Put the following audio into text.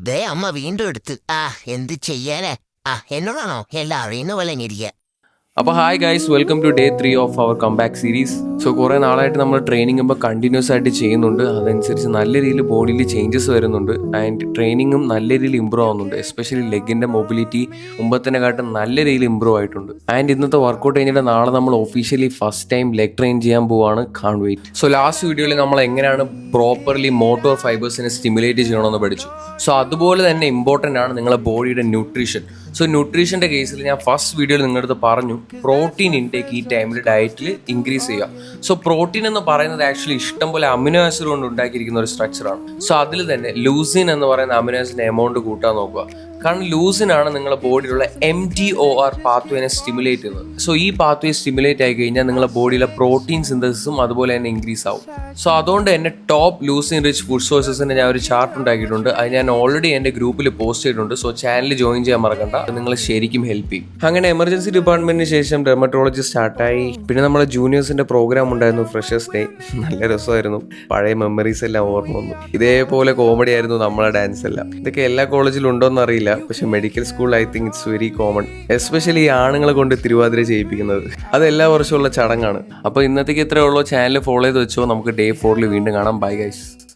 ദേ അമ്മ വീണ്ടും എടുത്ത്. എന്ത് ചെയ്യാനാ? എന്നോടാണോ എല്ലാം അറിയുന്ന പോലെ ഇരിക്കുക. അപ്പോൾ hi guys, welcome to day 3 of our comeback series. So കുറേ നാളായിട്ട് നമ്മൾ ട്രെയിനിങ് ഇപ്പോൾ കണ്ടിന്യൂസ് ആയിട്ട് ചെയ്യുന്നുണ്ട്. അതനുസരിച്ച് നല്ല രീതിയിൽ ബോഡിയിൽ ചേഞ്ചസ് വരുന്നുണ്ട് ആൻഡ് ട്രെയിനിങ്ങും നല്ല രീതിയിൽ ഇമ്പ്രൂവ് ആവുന്നുണ്ട്. എസ്പെഷ്യലി ലെഗിൻ്റെ മൊബിലിറ്റി മുമ്പത്തിനെക്കാട്ടും നല്ല രീതിയിൽ ഇമ്പ്രൂവ് ആയിട്ടുണ്ട്. ആൻഡ് ഇന്നത്തെ വർക്കൗട്ട് കഴിഞ്ഞിട്ട് നാളെ നമ്മൾ officially first time leg train ചെയ്യാൻ പോവാണ്. കാൺ വെയിറ്റ്. സോ ലാസ്റ്റ് വീഡിയോയിൽ നമ്മൾ എങ്ങനെയാണ് പ്രോപ്പർലി മോട്ടോർ ഫൈബേഴ്സിനെ സ്റ്റിമുലേറ്റ് ചെയ്യണമെന്ന് പഠിച്ചു. സോ അതുപോലെ തന്നെ ഇമ്പോർട്ടൻ്റ് ആണ് നിങ്ങളുടെ ബോഡിയുടെ ന്യൂട്രീഷൻ. സോ ന്യൂട്രീഷൻ്റെ കേസിൽ ഞാൻ ഫസ്റ്റ് വീഡിയോയിൽ നിങ്ങളുടെ അടുത്ത് പറഞ്ഞു പ്രോട്ടീൻ ഇൻടേക്ക് ഈ ടൈമിൽ ഡയറ്റിൽ ഇൻക്രീസ് ചെയ്യുക. സോ പ്രോട്ടീൻ എന്ന് പറയുന്നത് ആക്ച്വലി ഇഷ്ടംപോലെ അമിനോ ആസിഡ് കൊണ്ട് ഉണ്ടാക്കിയിരിക്കുന്ന ഒരു സ്ട്രക്ചറാണ്. സോ അതിൽ തന്നെ ലൂസിൻ എന്ന് പറയുന്ന അമിനോ ആസിഡിന്റെ എമൗണ്ട് കൂട്ടാൻ നോക്കുക. കാരണം ലൂസിനാണ് നിങ്ങളുടെ ബോഡിയിലുള്ള MTOR പാത്വേനെ സ്റ്റിമുലേറ്റ് ചെയ്യുന്നത്. സോ ഈ പാത്വേ സ്റ്റിമുലേറ്റ് ആയി കഴിഞ്ഞാൽ നിങ്ങളുടെ ബോഡിയിലെ പ്രോട്ടീൻ സിന്തസിസും അതുപോലെ തന്നെ ഇൻക്രീസ് ആവും. സോ അതുകൊണ്ട് തന്നെ ടോപ്പ് ലൂസിൻ റിച്ച് ഫുഡ് സോഴ്സസിന് ഞാൻ ഒരു ചാർട്ട് ഉണ്ടാക്കിയിട്ടുണ്ട്. അത് ഞാൻ ഓൾറെഡി എൻ്റെ ഗ്രൂപ്പിൽ പോസ്റ്റ് ചെയ്തിട്ടുണ്ട്. സോ ചാനൽ ജോയിൻ ചെയ്യാൻ മറക്കണ്ട, നിങ്ങൾ ശരിക്കും ഹെൽപ്പ് ചെയ്യും. അങ്ങനെ എമർജൻസി ഡിപ്പാർട്ട്മെന്റിന് ശേഷം ഡെർമറ്റോളജി സ്റ്റാർട്ടായി. പിന്നെ നമ്മുടെ ജൂനിയേഴ്സിന്റെ പ്രോഗ്രാം ഉണ്ടായിരുന്നു, ഫ്രഷേഴ്സ് ഡേ. നല്ല രസമായിരുന്നു. പഴയ മെമ്മറീസ് എല്ലാം ഓർമ്മ വന്നു. ഇതേപോലെ കോമഡി ആയിരുന്നു നമ്മളെ ഡാൻസ് എല്ലാം. ഇതൊക്കെ എല്ലാ കോളേജിലും ഉണ്ടോന്ന് അറിയില്ല, പക്ഷെ medical school I think it's very common. Especially ഈ ആണുങ്ങളെ കൊണ്ട് തിരുവാതിര ചെയ്യിപ്പിക്കുന്നത് അത് എല്ലാ വർഷമുള്ള ചടങ്ങാണ്. അപ്പോൾ ഇന്നത്തേക്ക് ഇത്രയേ ഉള്ളൂ. ചാനൽ ഫോളോ ചെയ്ത് വെച്ചോ. നമുക്ക് ഡേ 4 വീണ്ടും കാണാം. Bye guys.